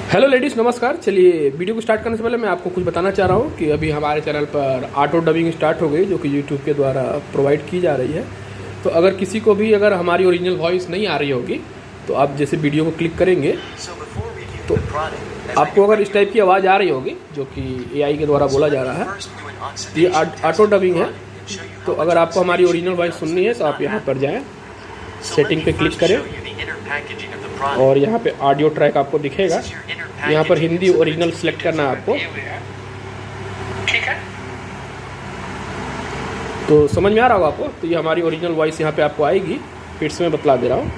Hello ladies, नमस्कार। चलिए video को स्टार्ट करने से पहले मैं आपको कुछ बताना चाह रहा हूँ कि अभी हमारे चैनल पर ऑटो डबिंग स्टार्ट हो गई, जो कि यूट्यूब के द्वारा प्रोवाइड की जा रही है। तो अगर किसी को भी अगर हमारी ओरिजिनल वॉइस नहीं आ रही होगी तो आप जैसे वीडियो को क्लिक करेंगे तो आपको अगर इस टाइप की आवाज़ आ रही होगी, जो कि एआई के द्वारा बोला जा रहा है, तो ये ऑटो डबिंग है। तो अगर आपको हमारी ओरिजिनल वॉइस सुननी है तो आप यहाँ पर जाएँ, सेटिंग पे क्लिक करें और यहाँ पे ऑडियो ट्रैक आपको दिखेगा। यहाँ पर हिंदी ओरिजिनल सेलेक्ट करना है आपको। ठीक है, तो समझ में आ रहा होगा आपको। तो ये हमारी ओरिजिनल वॉइस यहाँ पे आपको आएगी। फिर से मैं बतला दे रहा हूँ,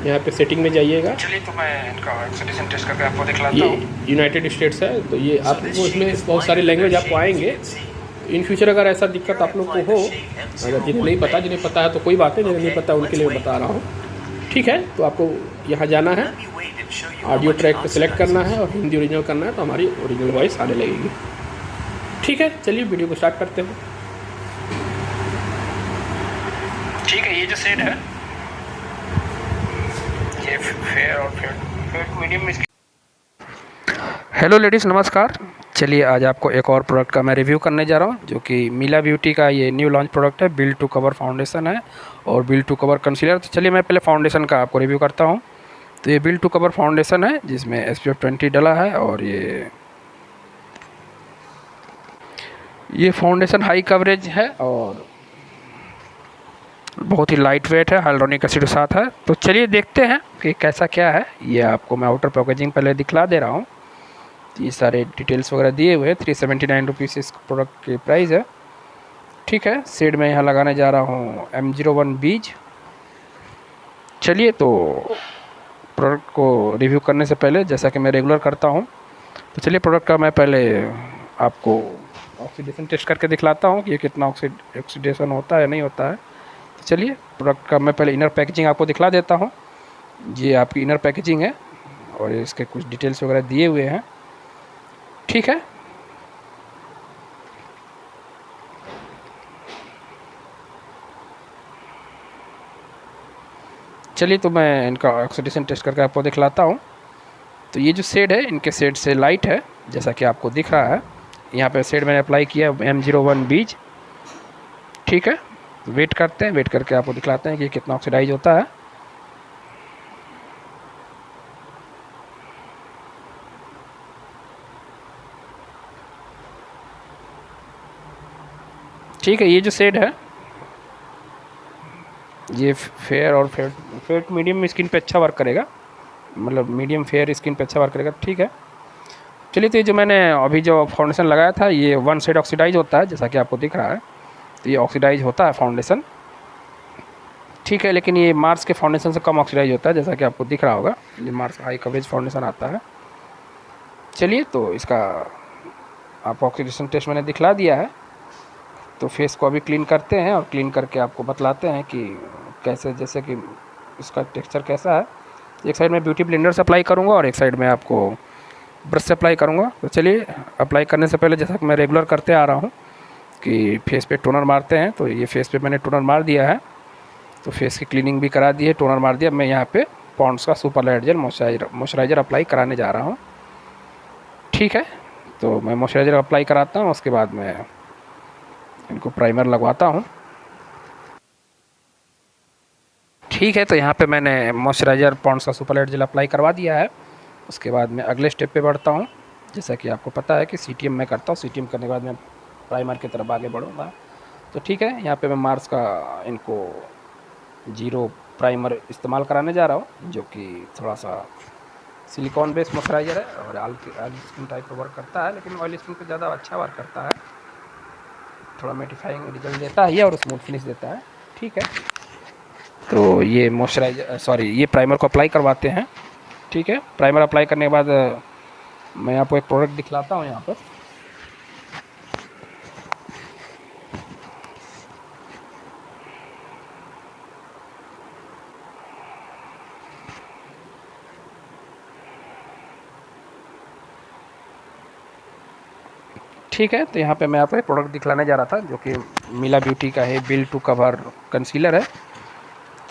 यहाँ पे सेटिंग में जाइएगा। चलिए तो मैं इनका एक्सेडिशन टेस्ट करके आपको दिखलाता ये हूँ। यूनाइटेड स्टेट्स है, तो ये आपको इसमें बहुत सारी लैंग्वेज आपको आएंगे। इन फ्यूचर अगर ऐसा दिक्कत आप लोग को हो, अगर जिन्हें नहीं पता, जिन्हें पता है तो कोई बात है, जिन्हें नहीं पता उनके लिए मैं बता रहा हूँ। ठीक है, तो आपको यहाँ जाना है, ऑडियो ट्रैक पे सिलेक्ट करना है और हिंदी ओरिजिनल करना है, तो हमारी ओरिजिनल वॉइस आने लगेगी। ठीक है, चलिए वीडियो को स्टार्ट करते हैं। ठीक है, ये जो सेट है ये फेयर और फेयर मीडियम में। हेलो लेडीज़, नमस्कार। चलिए आज आपको एक और प्रोडक्ट का मैं रिव्यू करने जा रहा हूँ, जो कि मिला ब्यूटी का ये न्यू लॉन्च प्रोडक्ट है। बिल्ड टू कवर फाउंडेशन है और बिल्ड टू कवर कंसीलर। तो चलिए मैं पहले फाउंडेशन का आपको रिव्यू करता हूँ। तो ये बिल्ड टू कवर फाउंडेशन है जिसमें SPF 20 डला है और ये फाउंडेशन हाई कवरेज है और बहुत ही लाइट वेट है, हाइलुरोनिक एसिड के साथ है। तो चलिए देखते हैं कि कैसा क्या है। ये आपको मैं आउटर पैकेजिंग पहले दिखला दे रहा हूँ। ये सारे डिटेल्स वगैरह दिए हुए हैं। 379 रुपीज़ इस प्रोडक्ट की प्राइस है। ठीक है, शेड में यहाँ लगाने जा रहा हूँ M01 बीज। चलिए तो प्रोडक्ट को रिव्यू करने से पहले, जैसा कि मैं रेगुलर करता हूँ, तो चलिए प्रोडक्ट का मैं पहले आपको ऑक्सीडेशन टेस्ट करके दिखलाता हूँ कि ये कितना ऑक्सीडेशन होता है नहीं होता है। तो चलिए प्रोडक्ट का मैं पहले इनर पैकेजिंग आपको दिखला देता हूँ। ये आपकी इनर पैकेजिंग है और इसके कुछ डिटेल्स वगैरह दिए हुए हैं। ठीक है, चलिए तो मैं इनका ऑक्सीडेशन टेस्ट करके आपको दिखलाता हूँ। तो ये जो शेड है इनके शेड से लाइट है, जैसा कि आपको दिख रहा है। यहाँ पे शेड मैंने अप्लाई किया है M01 बीज। ठीक है, तो वेट करते हैं, वेट करके आपको दिखलाते हैं कि कितना ऑक्सीडाइज होता है। ठीक है, ये जो शेड है ये फेयर और फेयर मीडियम स्किन पे अच्छा वर्क करेगा, मतलब मीडियम फेयर स्किन पे अच्छा वर्क करेगा। ठीक है, चलिए तो ये जो मैंने अभी जो फाउंडेशन लगाया था ये वन साइड ऑक्सीडाइज होता है, जैसा कि आपको दिख रहा है। तो ये ऑक्सीडाइज होता है फाउंडेशन। ठीक है, लेकिन ये मार्स के फाउंडेशन से कम ऑक्सीडाइज होता है, जैसा कि आपको दिख रहा होगा। ये मार्स हाई कवरेज फाउंडेशन आता है। चलिए तो इसका आप ऑक्सीडेशन टेस्ट मैंने दिखला दिया है। तो फेस को अभी क्लीन करते हैं और क्लीन करके आपको बतलाते हैं कि कैसे, जैसे कि इसका टेक्सचर कैसा है। एक साइड में ब्यूटी ब्लेंडर से अप्लाई करूँगा और एक साइड में आपको ब्रश से अप्लाई करूँगा। तो चलिए अप्लाई करने से पहले, जैसा कि मैं रेगुलर करते आ रहा हूँ कि फेस पे टोनर मारते हैं, तो ये फेस पे मैंने टोनर मार दिया है। तो फेस की क्लीनिंग भी करा दी है, टोनर मार दिया। मैं यहाँ पे पॉन्ड्स का super light jail moisturiser apply कराने जा रहा हूँ। ठीक है, तो मैं मॉइस्चराइज़र अप्लाई कराता हूँ, उसके बाद मैं इनको प्राइमर लगवाता हूँ। ठीक है, तो यहाँ पे मैंने मॉइस्चराइज़र पॉन्ड्स का सुपर लाइट जेल अप्लाई करवा दिया है। उसके बाद मैं अगले स्टेप पे बढ़ता हूँ। जैसा कि आपको पता है कि CTM मैं करता हूँ, CTM करने के बाद मैं प्राइमर की तरफ आगे बढ़ूँगा। तो ठीक है, यहाँ पे मैं मार्स का इनको 0 प्राइमर इस्तेमाल कराने जा रहा हूँ, जो कि थोड़ा सा सिलिकॉन बेस्ड मॉइस्चराइज़र है और ऑयल स्किन टाइप का वर्क करता है, लेकिन ऑयल स्किन पे ज़्यादा अच्छा वर्क करता है। थोड़ा मेटिफाइंग रिजल्ट देता है और स्मूथ फिनिश देता है। ठीक है, तो ये ये प्राइमर को अप्लाई करवाते हैं। ठीक है, प्राइमर अप्लाई करने के बाद मैं आपको एक प्रोडक्ट दिखलाता हूँ यहाँ पर। ठीक है, तो यहाँ पे मैं आपको एक प्रोडक्ट दिखलाने जा रहा था, जो कि मिला ब्यूटी का है, बिल्ड टू कवर कंसीलर है।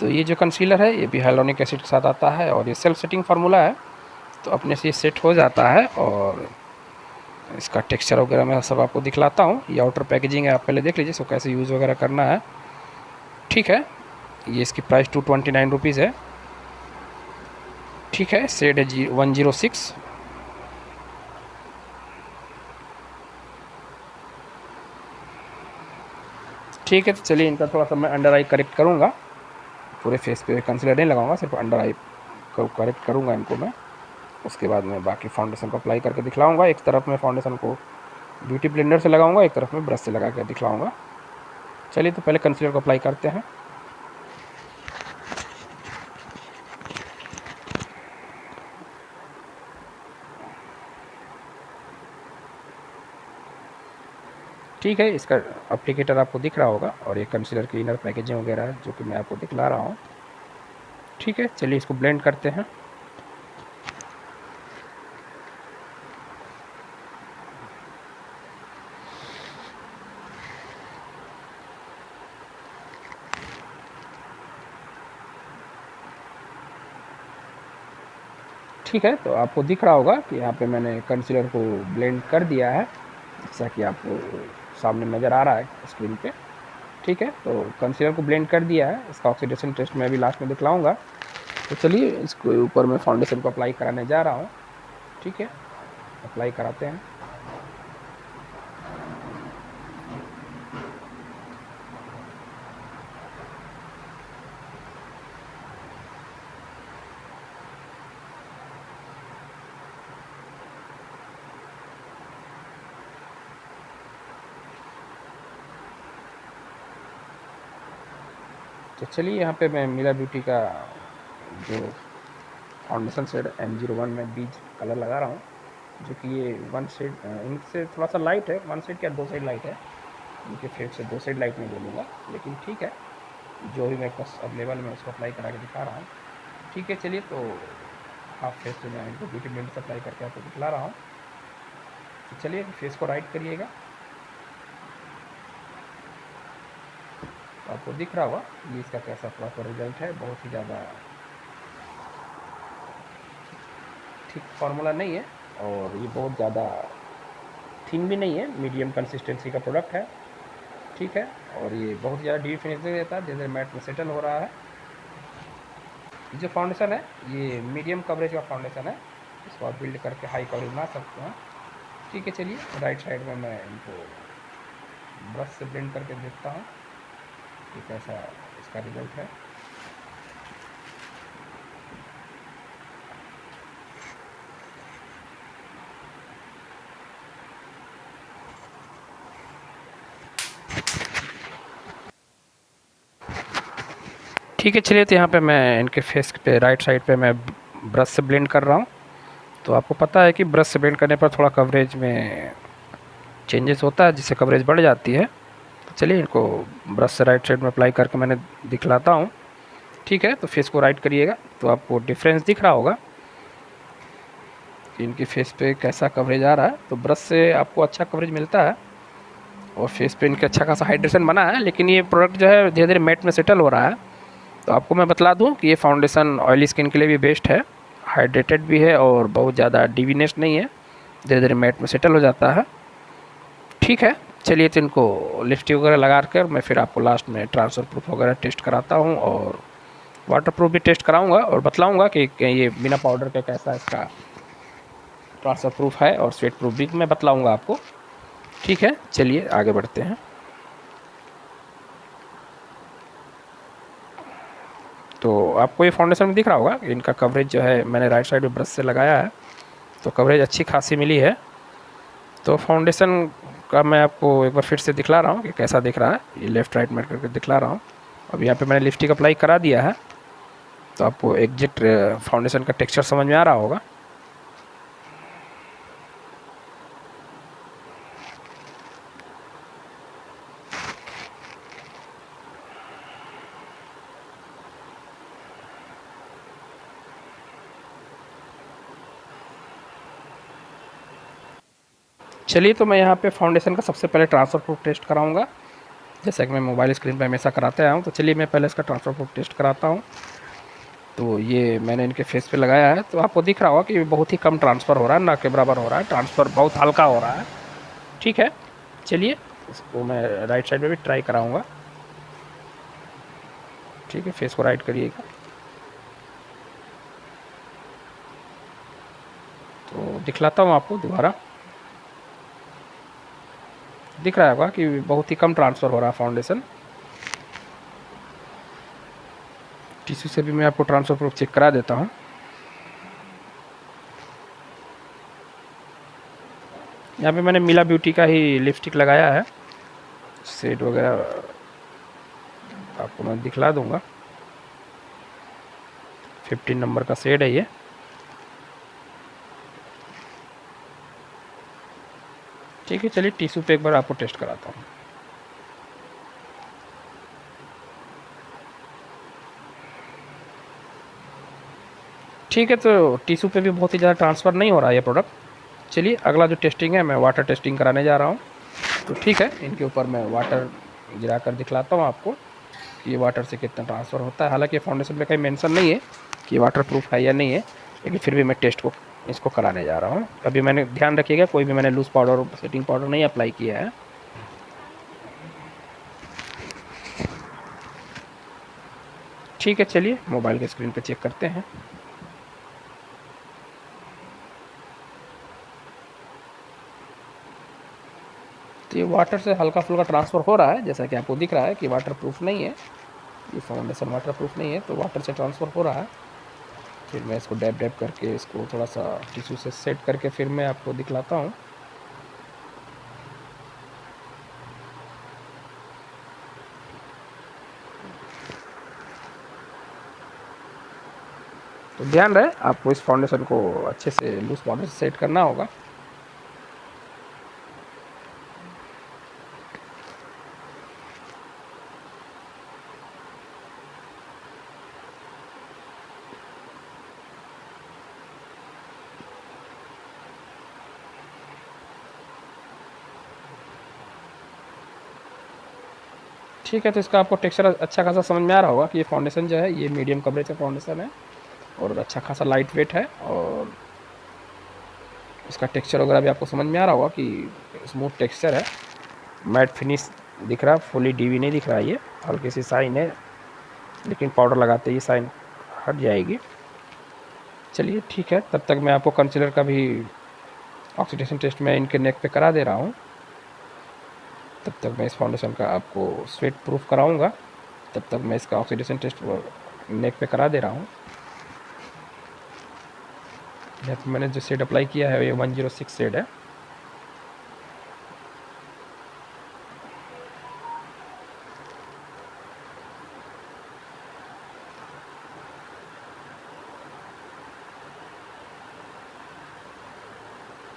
तो ये जो कंसीलर है ये भी हाइलुरोनिक एसिड के साथ आता है और ये सेल्फ सेटिंग फार्मूला है। तो अपने से सेट हो जाता है। और इसका टेक्सचर वगैरह मैं सब आपको दिखलाता हूँ। ये आउटर पैकेजिंग है, आप पहले देख लीजिए इसको कैसे यूज़ वगैरह करना है। ठीक है, ये इसकी प्राइस 229 रुपीज़ है। ठीक है, शेड है 106। ठीक है, तो चलिए इनका थोड़ा सा मैं अंडर आई करेक्ट करूँगा। पूरे फेस पे कंसीलर नहीं लगाऊंगा, सिर्फ अंडर आई को करेक्ट करूँगा इनको मैं। उसके बाद मैं बाकी फाउंडेशन को अप्लाई करके दिखलाऊंगा। एक तरफ मैं फाउंडेशन को ब्यूटी ब्लेंडर से लगाऊंगा, एक तरफ मैं ब्रश से लगा कर दिखलाऊंगा। चलिए तो पहले कंसीलर को अप्लाई करते हैं। ठीक है, इसका एप्लीकेटर आपको दिख रहा होगा और ये कंसीलर की इनर पैकेजिंग वगैरह है जो कि मैं आपको दिखला रहा हूँ। ठीक है, चलिए इसको ब्लेंड करते हैं। ठीक है, तो आपको दिख रहा होगा कि यहाँ पे मैंने कंसीलर को ब्लेंड कर दिया है, जैसा कि आपको सामने नज़र आ रहा है स्क्रीन पे। ठीक है, तो कंसीलर को ब्लेंड कर दिया है। इसका ऑक्सीडेशन टेस्ट मैं अभी लास्ट में दिखलाऊंगा। तो चलिए इसको ऊपर मैं फाउंडेशन को अप्लाई कराने जा रहा हूँ। ठीक है, अप्लाई कराते हैं। तो चलिए यहाँ पे मैं मिला ब्यूटी का जो फाउंडेशन शेड M01 में बीज कलर लगा रहा हूँ, जो कि ये वन शेड इनसे थोड़ा सा लाइट है। वन शेड क्या, दो साइड लाइट है। इनके फेस से दो साइड लाइट नहीं बोलूँगा, लेकिन ठीक है, जो भी मेरे पास अवेलेबल मैं उसको अप्लाई करा के दिखा रहा हूँ। ठीक है, चलिए तो हाफ फेस से मैं इनको ब्यूटी ब्लेंडर से अप्लाई करके आपको दिखला रहा हूँ। तो चलिए फेस को राइट करिएगा, तो आपको दिख रहा होगा ये इसका कैसा प्रॉपर रिजल्ट है। बहुत ही ज़्यादा ठीक फार्मूला नहीं है और ये बहुत ज़्यादा थिन भी नहीं है, मीडियम कंसिस्टेंसी का प्रोडक्ट है। ठीक है, और ये बहुत ज़्यादा डीप फिनिशिंग देता है, जैसे मैट में सेटल हो रहा है। जो फाउंडेशन है ये मीडियम कवरेज का फाउंडेशन है, इसको आप बिल्ड करके हाई कवरेज बना सकते हैं। ठीक है, चलिए राइट साइड में मैं इनको ब्रश से ब्लेंड करके देखता हूँ कि कैसा इसका रिजल्ट है। ठीक है, चलिए तो यहाँ पे मैं इनके फेस पे राइट साइड पे मैं ब्रश से ब्लेंड कर रहा हूँ। तो आपको पता है कि ब्रश से ब्लेंड करने पर थोड़ा कवरेज में चेंजेस होता है, जिससे कवरेज बढ़ जाती है। तो चलिए इनको ब्रश से राइट साइड में अप्लाई करके मैंने दिखलाता हूँ। ठीक है, तो फेस को राइट करिएगा तो आपको डिफरेंस दिख रहा होगा कि इनकी फेस पे कैसा कवरेज आ रहा है। तो ब्रश से आपको अच्छा कवरेज मिलता है और फेस पे इनके अच्छा खासा हाइड्रेशन बना है। लेकिन ये प्रोडक्ट जो है धीरे धीरे मैट में सेटल हो रहा है। तो आपको मैं बतला दूं कि ये फाउंडेशन ऑयली स्किन के लिए भी बेस्ट है, हाइड्रेटेड भी है और बहुत ज़्यादा डीवीनेस नहीं है, धीरे धीरे मैट में सेटल हो जाता है। ठीक है, चलिए तो इनको लिपस्टिक वगैरह लगा कर मैं फिर आपको लास्ट में ट्रांसफ़र प्रूफ वगैरह टेस्ट कराता हूँ और वाटर प्रूफ भी टेस्ट कराऊँगा और बतलाऊँगा कि ये बिना पाउडर के कैसा इसका ट्रांसफ़र प्रूफ है और स्वेट प्रूफ भी मैं बतलाऊँगा आपको। ठीक है, चलिए आगे बढ़ते हैं। तो आपको ये फाउंडेशन में दिख रहा होगा इनका कवरेज जो है मैंने राइट साइड में ब्रश से लगाया है, तो कवरेज अच्छी खासी मिली है। तो फाउंडेशन का मैं आपको एक बार फिर से दिखला रहा हूँ कि कैसा दिख रहा है। ये लेफ़्ट राइट में करके दिखला रहा हूँ। अब यहाँ पे मैंने लिपस्टिक अप्लाई करा दिया है, तो आपको एग्जैक्ट फाउंडेशन का टेक्सचर समझ में आ रहा होगा। चलिए तो मैं यहाँ पे फाउंडेशन का सबसे पहले ट्रांसफ़र प्रूफ टेस्ट कराऊंगा, जैसा कि मैं मोबाइल स्क्रीन पे हमेशा कराते आया हूँ। तो चलिए मैं पहले इसका ट्रांसफ़र प्रूफ टेस्ट कराता हूँ। तो ये मैंने इनके फेस पे लगाया है, तो आपको दिख रहा होगा कि बहुत ही कम ट्रांसफ़र हो रहा है, ना के बराबर हो रहा है, ट्रांसफ़र बहुत हल्का हो रहा है। ठीक है, चलिए इसको मैं राइट साइड में भी ट्राई कराऊंगा। ठीक है, फेस को राइट करिएगा तो दिखलाता हूँ आपको दोबारा। दिख रहा होगा कि बहुत ही कम ट्रांसफ़र हो रहा है फाउंडेशन। टिश्यू से भी मैं आपको ट्रांसफ़र प्रूफ चेक करा देता हूँ। यहाँ पे मैंने मिला ब्यूटी का ही लिपस्टिक लगाया है, शेड वगैरह आपको मैं दिखला दूंगा। 15 नंबर का शेड है ये। ठीक है, चलिए टिश्यू पे एक बार आपको टेस्ट कराता हूँ। ठीक है, तो टिश्यू पे भी बहुत ही ज़्यादा ट्रांसफ़र नहीं हो रहा है ये प्रोडक्ट। चलिए अगला जो टेस्टिंग है, मैं वाटर टेस्टिंग कराने जा रहा हूँ। तो ठीक है, इनके ऊपर मैं वाटर गिरा कर दिखलाता हूँ आपको कि ये वाटर से कितना ट्रांसफ़र होता है। हालांकि फाउंडेशन पे कहीं मेंशन नहीं है कि वाटर प्रूफ है या नहीं है, लेकिन फिर भी मैं टेस्ट को इसको कराने जा रहा हूँ। अभी मैंने ध्यान रखिएगा, कोई भी मैंने लूज़ पाउडर सेटिंग पाउडर नहीं अप्लाई किया है। ठीक है, चलिए मोबाइल के स्क्रीन पे चेक करते हैं। तो ये वाटर से हल्का फुल्का ट्रांसफ़र हो रहा है, जैसा कि आपको दिख रहा है कि वाटर प्रूफ नहीं है, ये फाउंडेशन वाटर प्रूफ नहीं है, तो वाटर से ट्रांसफ़र हो रहा है। फिर मैं इसको डैब डैब करके इसको थोड़ा सा टिश्यू से सेट करके फिर मैं आपको दिखलाता हूँ। तो ध्यान रहे आपको इस फाउंडेशन को अच्छे से लूज पाउडर से सेट करना होगा। ठीक है, तो इसका आपको टेक्सचर अच्छा खासा समझ में आ रहा होगा कि ये फाउंडेशन जो है ये मीडियम कवरेज का फाउंडेशन है और अच्छा खासा लाइट वेट है, और इसका टेक्सचर वगैरह भी आपको समझ में आ रहा होगा कि स्मूथ टेक्सचर है, मैट फिनिश दिख रहा है, फुली डीवी नहीं दिख रहा है। ये हल्की सी साइन है, लेकिन पाउडर लगाते ही साइन हट जाएगी। चलिए ठीक है, तब तक मैं आपको कंसीलर का भी ऑक्सीडेशन टेस्ट मैं इनके नेक पे करा दे रहा हूँ। तब तक मैं इस फाउंडेशन का आपको स्वेट प्रूफ कराऊंगा, तब तक मैं इसका ऑक्सीडेशन टेस्ट नेक पे करा दे रहा हूँ। यहाँ पर मैंने जो शेड अप्लाई किया है ये 106 शेड है।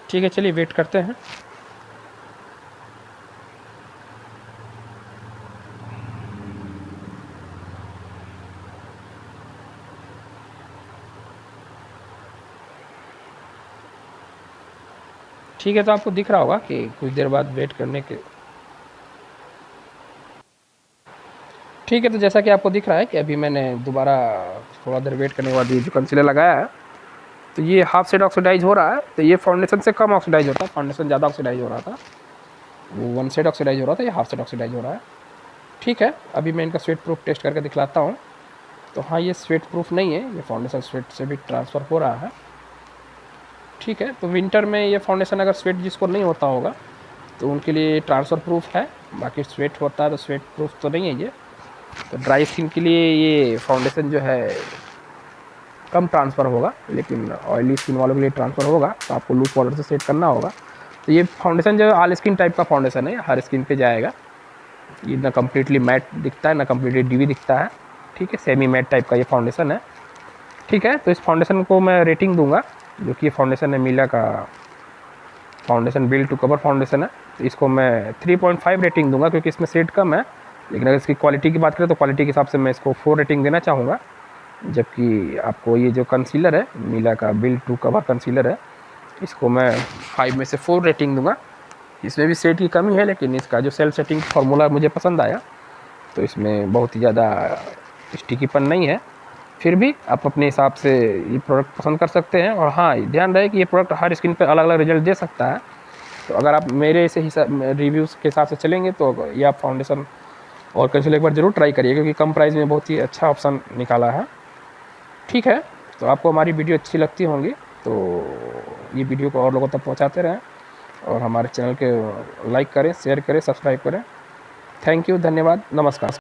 ठीक है, चलिए वेट करते हैं। ठीक है, तो आपको दिख रहा होगा कि कुछ देर बाद वेट करने के। ठीक है, तो जैसा कि आपको दिख रहा है कि अभी मैंने दोबारा थोड़ा देर वेट करने के बाद ये जो कंसीलर लगाया है, तो ये हाफ शेड ऑक्सीडाइज हो रहा है। तो ये फाउंडेशन से कम ऑक्सीडाइज होता है, फाउंडेशन ज़्यादा ऑक्सीडाइज हो रहा था, वो 1 शेड ऑक्सीडाइज हो रहा था, ये हाफ शेड ऑक्सीडाइज हो रहा है। ठीक है, अभी मैं इनका स्वेट प्रूफ टेस्ट करके दिखलाता हूँ। तो हाँ, ये स्वेट प्रूफ नहीं है, ये फाउंडेशन स्वेट से भी ट्रांसफ़र हो रहा है। ठीक है, तो विंटर में ये फाउंडेशन अगर स्वेट जिसको नहीं होता होगा तो उनके लिए ट्रांसफ़र प्रूफ है, बाकी स्वेट होता है तो स्वेट प्रूफ तो नहीं है ये। तो ड्राई स्किन के लिए ये फाउंडेशन जो है कम ट्रांसफ़र होगा, लेकिन ऑयली स्किन वालों के लिए ट्रांसफ़र होगा, तो आपको लूज पाउडर से सेट करना होगा। तो ये फाउंडेशन जो है ऑल स्किन टाइप का फाउंडेशन है, हर स्किन पे जाएगा। ये ना कम्प्लीटली मैट दिखता है ना कम्प्लीटली डीवी दिखता है। ठीक है, सेमी मैट टाइप का ये फाउंडेशन है। ठीक है, तो इस फाउंडेशन को मैं रेटिंग दूंगा, जो कि ये फाउंडेशन है मिला का foundation build to cover foundation है, तो इसको मैं 3.5 रेटिंग दूंगा, क्योंकि इसमें शेड कम है। लेकिन अगर इसकी क्वालिटी की बात करें तो क्वालिटी के हिसाब से मैं इसको 4 रेटिंग देना चाहूँगा। जबकि आपको ये जो कंसीलर है मिला का बिल्ड टू कवर कंसीलर है, इसको मैं 5 में से 4 रेटिंग दूंगा। इसमें भी शेड की कमी है, लेकिन इसका जो सेल्फ सेटिंग फार्मूला मुझे पसंद आया, तो इसमें बहुत ही ज़्यादा स्टिकीपन नहीं है, फिर भी आप अपने हिसाब से ये प्रोडक्ट पसंद कर सकते हैं। और हाँ, ध्यान रहे कि ये प्रोडक्ट हर स्किन पे अलग अलग रिजल्ट दे सकता है। तो अगर आप मेरे से हिसाब रिव्यूज़ के हिसाब से चलेंगे तो ये आप फाउंडेशन और कंसीलर एक बार ज़रूर ट्राई करिए, क्योंकि कम प्राइस में बहुत ही अच्छा ऑप्शन निकाला है। ठीक है, तो आपको हमारी वीडियो अच्छी लगती होंगी तो ये वीडियो को और लोगों तक पहुंचाते रहें और हमारे चैनल के लाइक करें, शेयर करें, सब्सक्राइब करें। थैंक यू, धन्यवाद, नमस्कार।